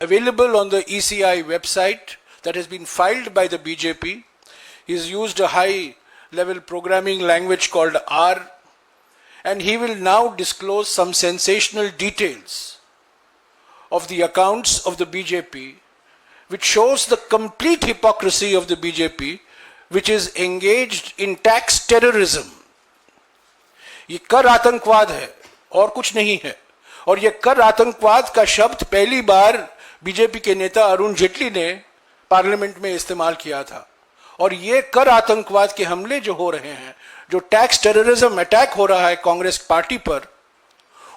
available on the ECI website that has been filed by the BJP. He's used a high-level programming language called R, and he will now disclose some sensational details of the accounts of the BJP, which shows the complete hypocrisy of the BJP, which is engaged in tax terrorism. ये कर आतंकवाद है और कुछ नहीं है, और ये कर आतंकवाद का शब्द पहली बार बीजेपी के नेता अरुण जेटली ने पार्लियामेंट में इस्तेमाल किया था। और ये कर आतंकवाद के हमले जो हो रहे हैं, जो टैक्स टेररिज्म अटैक हो रहा है कांग्रेस पार्टी पर,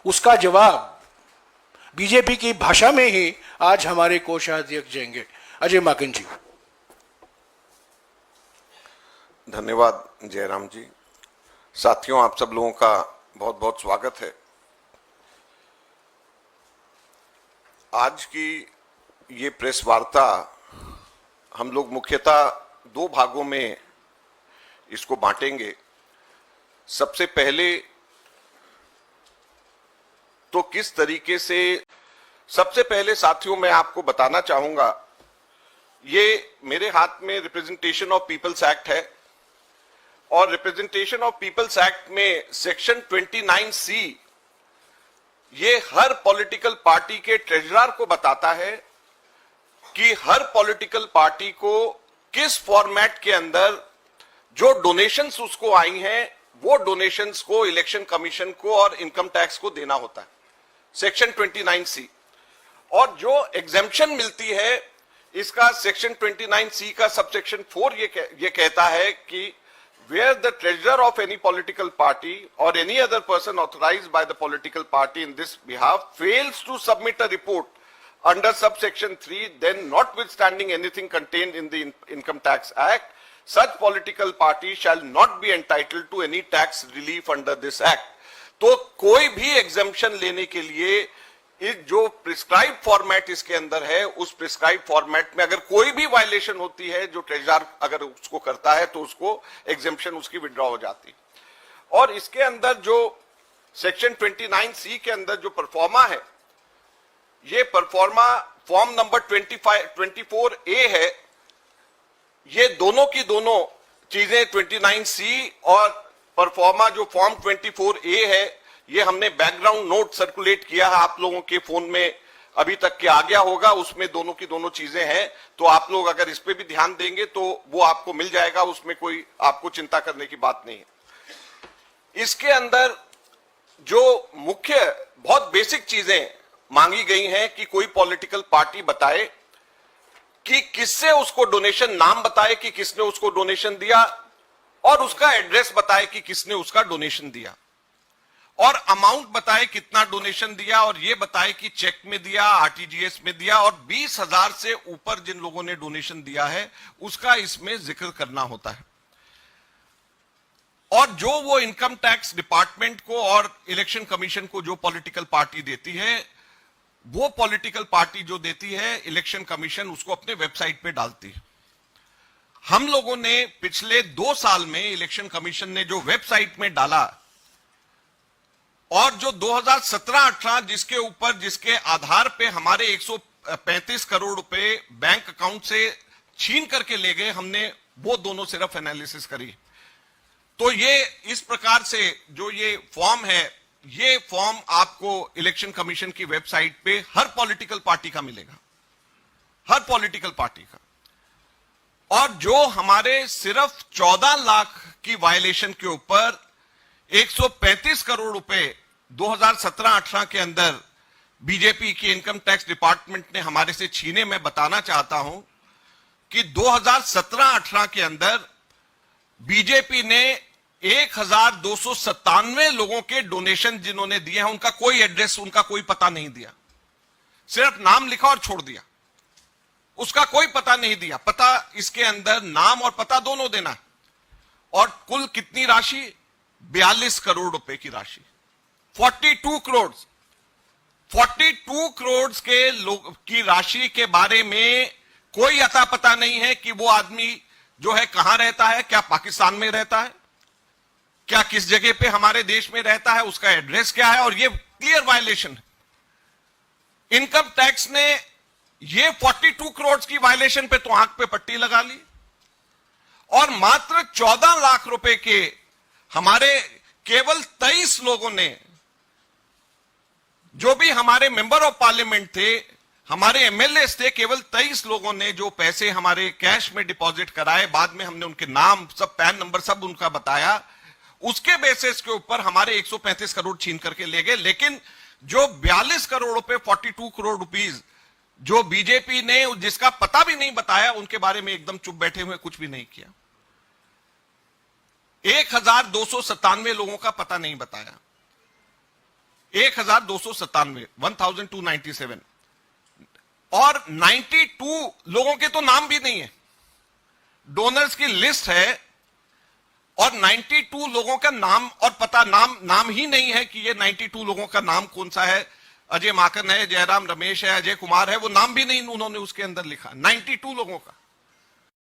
उसका जवाब बीजेपी की भाषा में ही आज हमारे कोषाध्यक्ष देंगे। अजय माकन जी। धन्यवाद जयराम जी। साथियों, आप सब लोगों का बहुत बहुत स्वागत है। आज की ये प्रेस वार्ता हम लोग मुख्यतः दो भागों में इसको बांटेंगे। सबसे पहले तो किस तरीके से, सबसे पहले साथियों मैं आपको बताना चाहूंगा, ये मेरे हाथ में रिप्रेजेंटेशन ऑफ पीपल्स एक्ट है, और रिप्रेजेंटेशन ऑफ पीपल्स एक्ट में सेक्शन 29C ये हर पॉलिटिकल पार्टी के ट्रेजरर को बताता है कि हर पॉलिटिकल पार्टी को किस फॉर्मेट के अंदर जो डोनेशंस उसको आई हैं वो डोनेशंस को इलेक्शन कमीशन को और इनकम टैक्स को देना होता है, सेक्शन 29C। और जो एग्जेम्पशन मिलती है इसका सेक्शन 29C का सबसेक्शन 4 ये कहता है कि where the treasurer of any political party or any other person authorized by the political party in this behalf fails to submit a report under subsection 3, then notwithstanding anything contained in the Income Tax Act, such political party shall not be entitled to any tax relief under this act. तो कोई भी exemption लेने के लिए इस जो prescribe format इसके अंदर है, उस प्रिस्क्राइब फॉर्मेट में अगर कोई भी वायलेशन होती है, जो ट्रेजरर अगर उसको करता है तो उसको एग्जेम्पशन उसकी विड्रॉ हो जाती है। और इसके अंदर जो सेक्शन 29C के अंदर जो परफॉर्मा है, ये परफॉर्मा फॉर्म नंबर 24A है। ये दोनों की दोनों चीजें 29C और परफॉर्मा जो फॉर्म 24A है, ये हमने बैकग्राउंड नोट सर्कुलेट किया है, आप लोगों के फोन में अभी तक के आ गया होगा, उसमें दोनों की दोनों चीजें हैं। तो आप लोग अगर इस पे भी ध्यान देंगे तो वो आपको मिल जाएगा, उसमें कोई आपको चिंता करने की बात नहीं है। इसके अंदर जो मुख्य बहुत बेसिक चीजें मांगी गई हैं कि कोई पॉलिटिकल पार्टी बताए कि किससे उसको डोनेशन, नाम बताए कि किसने उसको डोनेशन दिया, और उसका एड्रेस बताए कि किसने उसका डोनेशन दिया, और अमाउंट बताए कितना डोनेशन दिया, और ये बताए कि चेक में दिया, आरटीजीएस में दिया, और 20,000 से ऊपर जिन लोगों ने डोनेशन दिया है उसका इसमें जिक्र करना होता है। और जो वो इनकम टैक्स डिपार्टमेंट को और इलेक्शन कमीशन को जो पॉलिटिकल पार्टी देती है, वो पॉलिटिकल पार्टी जो देती है इलेक्शन कमीशन उसको अपने वेबसाइट पे डालती है। हम लोगों ने पिछले 2 साल में इलेक्शन कमीशन ने जो वेबसाइट में डाला, और जो 2017-18 जिसके ऊपर, जिसके आधार पे हमारे 135 करोड़ रुपए बैंक अकाउंट से छीन करके ले गए, हमने वो दोनों सिर्फ एनालिसिस करी। तो ये इस प्रकार से जो ये फॉर्म है, ये फॉर्म आपको इलेक्शन कमीशन की वेबसाइट पे हर पॉलिटिकल पार्टी का मिलेगा, हर पॉलिटिकल पार्टी का। और जो हमारे सिर्फ 14 लाख की वायलेशन के ऊपर 135 करोड़ रुपए 2017-18 के अंदर बीजेपी की इनकम टैक्स डिपार्टमेंट ने हमारे से छीने, मैं बताना चाहता हूं कि 2017-18 के अंदर बीजेपी ने 1297 लोगों के डोनेशन जिन्होंने दिए हैं, उनका कोई एड्रेस, उनका कोई पता नहीं दिया, सिर्फ नाम लिखा और छोड़ दिया, उसका कोई पता नहीं दिया। पता इसके अंदर नाम और पता दोनों देना। और कुल कितनी राशि? 42 करोड़ रुपए की राशि, 42 करोड़ के लोग की राशि के बारे में कोई अता पता नहीं है कि वो आदमी जो है कहां रहता है, क्या पाकिस्तान में रहता है, क्या किस जगह पे हमारे देश में रहता है, उसका एड्रेस क्या है, और ये क्लियर वायलेशन है। इनकम टैक्स ने ये 42 करोड़ की वायलेशन पे तो आंख पे पट्टी लगा ली, और मात्र 14 लाख रुपए के हमारे केवल 23 लोगों ने, जो भी हमारे मेंबर ऑफ पार्लियामेंट थे, हमारे एमएलए थे, केवल 23 लोगों ने जो पैसे हमारे कैश में डिपॉजिट कराए, बाद में हमने उनके नाम सब, पैन नंबर सब उनका बताया, उसके बेसिस के ऊपर हमारे 135 करोड़ छीन करके ले गए। लेकिन जो 42 करोड़ रुपए, 42 करोड़ रुपीस जो बीजेपी ने, जिसका पता भी नहीं बताया, उनके बारे में एकदम चुप बैठे हुए, कुछ भी नहीं किया। 1297 लोगों का पता नहीं बताया, 1297, 1297, और 92 लोगों के तो नाम भी नहीं है, डोनर्स की लिस्ट है, और 92 लोगों का नाम और पता, नाम ही नहीं है कि ये 92 लोगों का नाम कौन सा है। अजय माकन है, जयराम रमेश है, अजय कुमार है, वो नाम भी नहीं उन्होंने उसके अंदर लिखा। 92 लोगों का